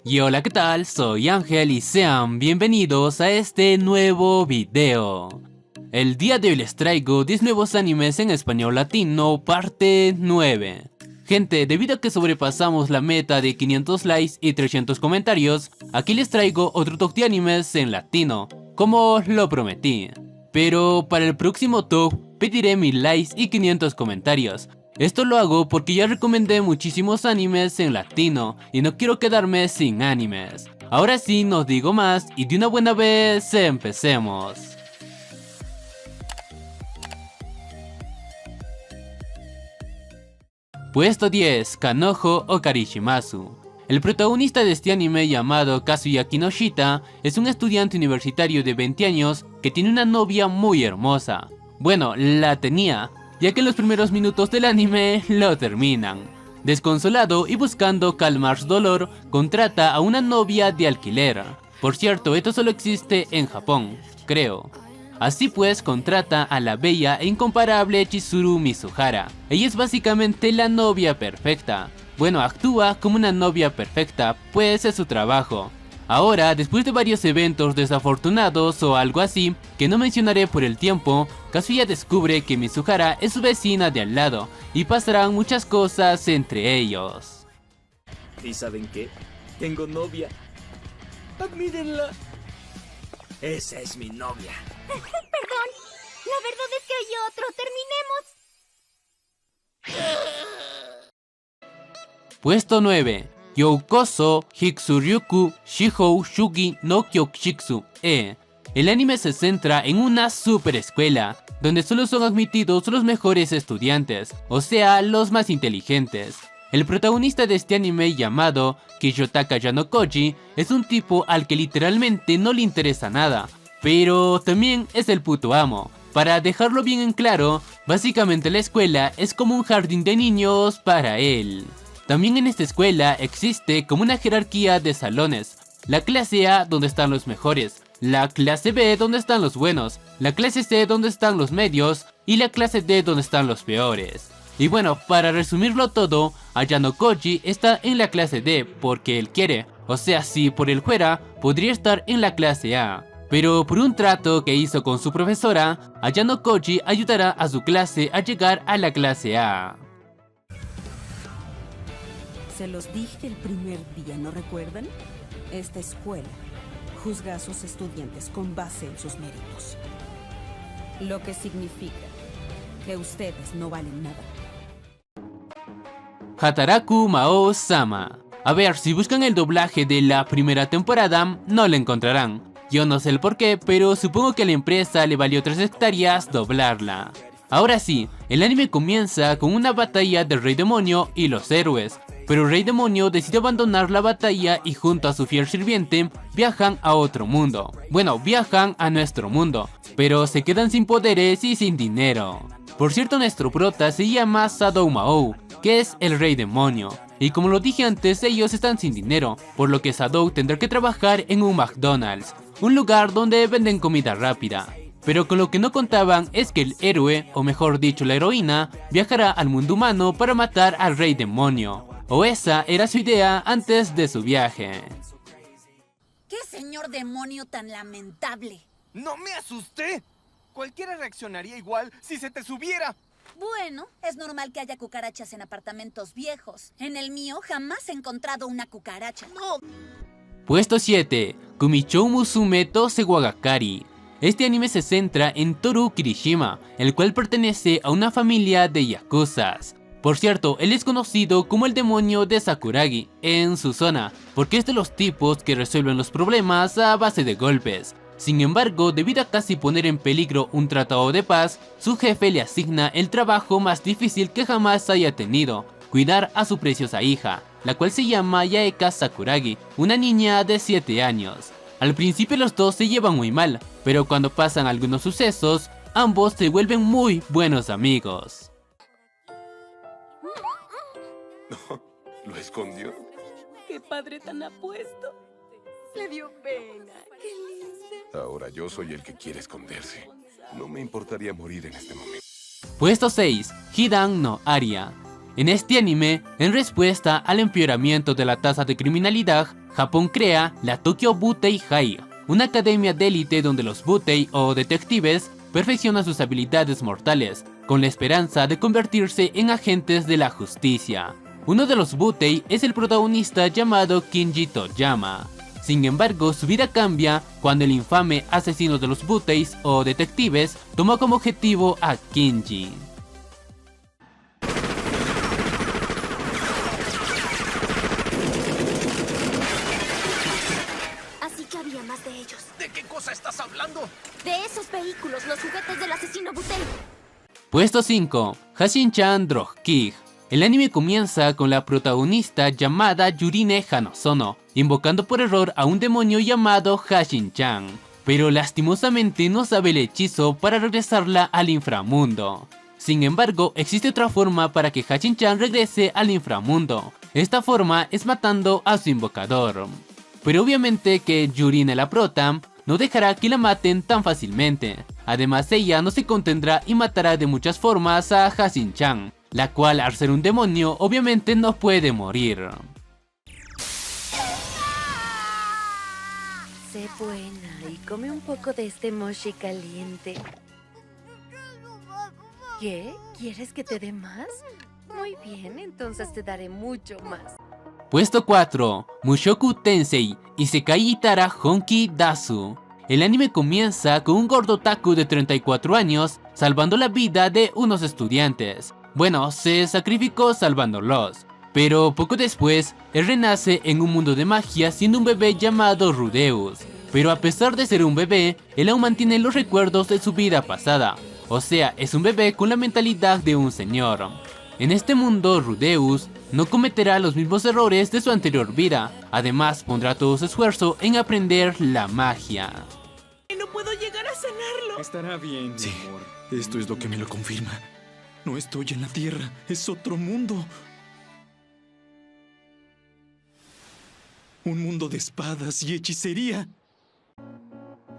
Y hola, ¿qué tal? Soy Ángel y sean bienvenidos a este nuevo video. El día de hoy les traigo 10 nuevos animes en español latino, parte 9. Gente, debido a que sobrepasamos la meta de 500 likes y 300 comentarios, aquí les traigo otro top de animes en latino, como lo prometí. Pero para el próximo top pediré 1000 likes y 500 comentarios. Esto lo hago porque ya recomendé muchísimos animes en latino y no quiero quedarme sin animes. Ahora sí, no digo más y de una buena vez empecemos. Puesto 10, Kanojo Okarishimasu. El protagonista de este anime llamado Kazuya Kinoshita es un estudiante universitario de 20 años que tiene una novia muy hermosa. Bueno, la tenía, ya que en los primeros minutos del anime lo terminan. Desconsolado y buscando calmar su dolor, contrata a una novia de alquiler. Por cierto, esto solo existe en Japón, creo. Así pues, contrata a la bella e incomparable Chizuru Mizuhara. Ella es básicamente la novia perfecta. Bueno, actúa como una novia perfecta, pues es su trabajo. Ahora, después de varios eventos desafortunados o algo así, que no mencionaré por el tiempo, Kazuya descubre que Mizuhara es su vecina de al lado, y pasarán muchas cosas entre ellos. ¿Y saben qué? Tengo novia. Admírenla. Esa es mi novia. Perdón, la verdad es que hay otro. Terminemos. Puesto 9. Youkoso Hitsuryuku Shihou Shugi no Kyokushitsu E. El anime se centra en una super escuela, donde solo son admitidos los mejores estudiantes, o sea, los más inteligentes. El protagonista de este anime llamado Kiyotaka Yanokoji es un tipo al que literalmente no le interesa nada, pero también es el puto amo. Para dejarlo bien en claro, básicamente la escuela es como un jardín de niños para él. También en esta escuela existe como una jerarquía de salones. La clase A donde están los mejores, la clase B donde están los buenos, la clase C donde están los medios y la clase D donde están los peores. Y bueno, para resumirlo todo, Ayanokoji está en la clase D porque él quiere, o sea, si por él fuera, podría estar en la clase A. Pero por un trato que hizo con su profesora, Ayanokoji ayudará a su clase a llegar a la clase A. Se los dije el primer día, ¿no recuerdan? Esta escuela juzga a sus estudiantes con base en sus méritos. Lo que significa que ustedes no valen nada. Hataraku Mao-sama. A ver, si buscan el doblaje de la primera temporada, no lo encontrarán. Yo no sé el porqué, pero supongo que a la empresa le valió 3 hectáreas doblarla. Ahora sí, el anime comienza con una batalla del Rey Demonio y los héroes. Pero el Rey Demonio decide abandonar la batalla y junto a su fiel sirviente viajan a otro mundo. Bueno, viajan a nuestro mundo, pero se quedan sin poderes y sin dinero. Por cierto, nuestro prota se llama Sadou Mao, que es el Rey Demonio. Y como lo dije antes, ellos están sin dinero, por lo que Sadou tendrá que trabajar en un McDonald's, un lugar donde venden comida rápida. Pero con lo que no contaban es que el héroe, o mejor dicho la heroína, viajará al mundo humano para matar al Rey Demonio. O esa era su idea antes de su viaje. ¡Qué señor demonio tan lamentable! ¡No me asusté! Cualquiera reaccionaría igual si se te subiera. Bueno, es normal que haya cucarachas en apartamentos viejos. En el mío jamás he encontrado una cucaracha. No. Puesto 7. Kumichou Musume Tose Wagakari. Este anime se centra en Toru Kirishima, el cual pertenece a una familia de yakuzas. Por cierto, él es conocido como el demonio de Sakuragi en su zona, porque es de los tipos que resuelven los problemas a base de golpes. Sin embargo, debido a casi poner en peligro un tratado de paz, su jefe le asigna el trabajo más difícil que jamás haya tenido: cuidar a su preciosa hija, la cual se llama Yaeka Sakuragi, una niña de 7 años. Al principio los dos se llevan muy mal, pero cuando pasan algunos sucesos, ambos se vuelven muy buenos amigos. ¿Lo escondió? ¡Qué padre tan apuesto! Le dio pena. ¡Qué linda! Ahora yo soy el que quiere esconderse. No me importaría morir en este momento. Puesto 6. Hidan no Aria. En este anime, en respuesta al empeoramiento de la tasa de criminalidad, Japón crea la Tokyo Butei High, una academia de élite donde los Butei o detectives perfeccionan sus habilidades mortales, con la esperanza de convertirse en agentes de la justicia. Uno de los Butei es el protagonista llamado Kinji Toyama. Sin embargo, su vida cambia cuando el infame asesino de los Buteis o detectives toma como objetivo a Kinji. Así que había más de ellos. ¿De qué cosa estás hablando? De esos vehículos, los juguetes del asesino Butei. Puesto 5. Hashin-chan Drog-Kig. El anime comienza con la protagonista llamada Yurine Hanozono, invocando por error a un demonio llamado Hashin-chan, pero lastimosamente no sabe el hechizo para regresarla al inframundo. Sin embargo, existe otra forma para que Hashin-chan regrese al inframundo. Esta forma es matando a su invocador. Pero obviamente que Yurine la prota no dejará que la maten tan fácilmente. Además, ella no se contendrá y matará de muchas formas a Hashin-chan, la cual al ser un demonio obviamente no puede morir. Sé buena y come un poco de este mochi caliente. ¿Qué? ¿Quieres que te dé más? Muy bien, entonces te daré mucho más. Puesto 4. Mushoku Tensei Isekai Itara Honki Dasu. El anime comienza con un gordo otaku de 34 años salvando la vida de unos estudiantes. Bueno, se sacrificó salvándolos, pero poco después, él renace en un mundo de magia siendo un bebé llamado Rudeus. Pero a pesar de ser un bebé, él aún mantiene los recuerdos de su vida pasada, o sea, es un bebé con la mentalidad de un señor. En este mundo, Rudeus no cometerá los mismos errores de su anterior vida, además pondrá todo su esfuerzo en aprender la magia. No puedo llegar a sanarlo. Estará bien, sí, mi amor. Esto es lo que me lo confirma. No estoy en la Tierra, es otro mundo. Un mundo de espadas y hechicería.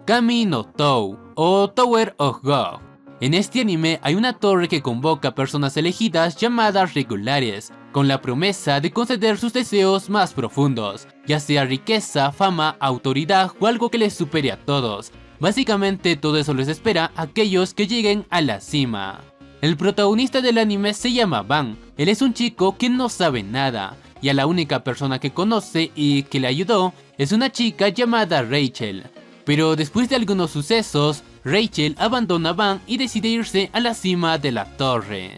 Kami no Tou, o Tower of God. En este anime hay una torre que convoca a personas elegidas llamadas regulares, con la promesa de conceder sus deseos más profundos, ya sea riqueza, fama, autoridad o algo que les supere a todos. Básicamente todo eso les espera a aquellos que lleguen a la cima. El protagonista del anime se llama Van. Él es un chico que no sabe nada, y a la única persona que conoce y que le ayudó es una chica llamada Rachel. Pero después de algunos sucesos, Rachel abandona a Van y decide irse a la cima de la torre.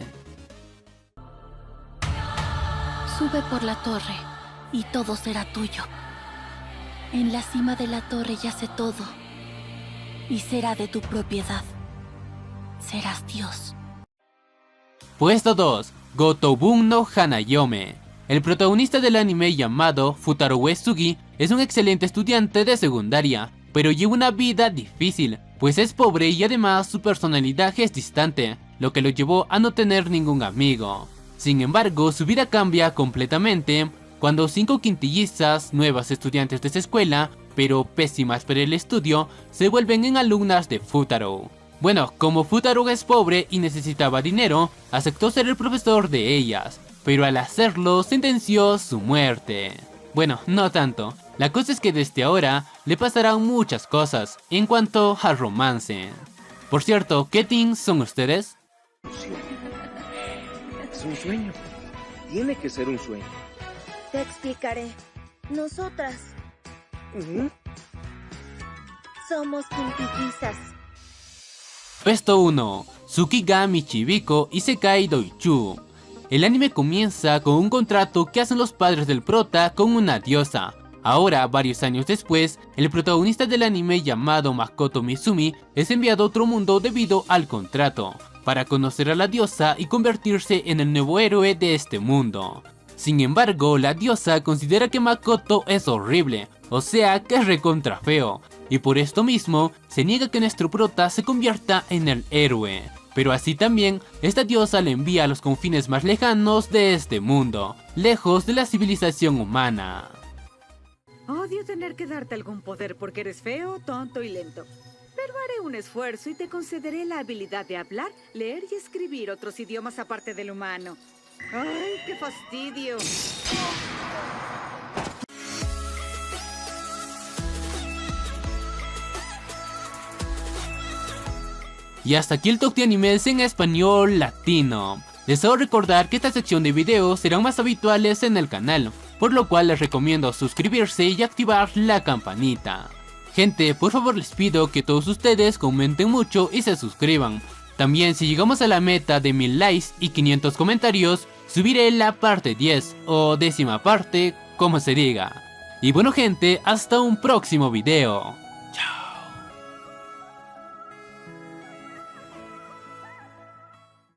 Sube por la torre y todo será tuyo. En la cima de la torre yace todo y será de tu propiedad. Serás Dios. Puesto 2. Gotobun no Hanayome. El protagonista del anime llamado Futaro Uesugi es un excelente estudiante de secundaria, pero lleva una vida difícil, pues es pobre y además su personalidad es distante, lo que lo llevó a no tener ningún amigo. Sin embargo, su vida cambia completamente cuando 5 quintillizas, nuevas estudiantes de esa escuela, pero pésimas para el estudio, se vuelven en alumnas de Futaro. Bueno, como Futaro es pobre y necesitaba dinero, aceptó ser el profesor de ellas, pero al hacerlo sentenció su muerte. Bueno, no tanto. La cosa es que desde ahora le pasarán muchas cosas en cuanto a romance. Por cierto, ¿qué team son ustedes? Es un sueño. Tiene que ser un sueño. Te explicaré. Nosotras somos quintillizas. Puesto 1. Tsukigami Chibiko Isekai Doichu. El anime comienza con un contrato que hacen los padres del prota con una diosa. Ahora, varios años después, el protagonista del anime llamado Makoto Mizumi es enviado a otro mundo debido al contrato, para conocer a la diosa y convertirse en el nuevo héroe de este mundo. Sin embargo, la diosa considera que Makoto es horrible, o sea que es recontra feo, y por esto mismo se niega que nuestro prota se convierta en el héroe. Pero así también, esta diosa le envía a los confines más lejanos de este mundo, lejos de la civilización humana. Odio tener que darte algún poder porque eres feo, tonto y lento. Pero haré un esfuerzo y te concederé la habilidad de hablar, leer y escribir otros idiomas aparte del humano. ¡Ay, qué fastidio! Y hasta aquí el top de animes en español latino. Les debo recordar que esta sección de videos serán más habituales en el canal, por lo cual les recomiendo suscribirse y activar la campanita. Gente, por favor les pido que todos ustedes comenten mucho y se suscriban. También si llegamos a la meta de 1000 likes y 500 comentarios, subiré la parte 10 o 10ª parte, como se diga. Y bueno gente, hasta un próximo video.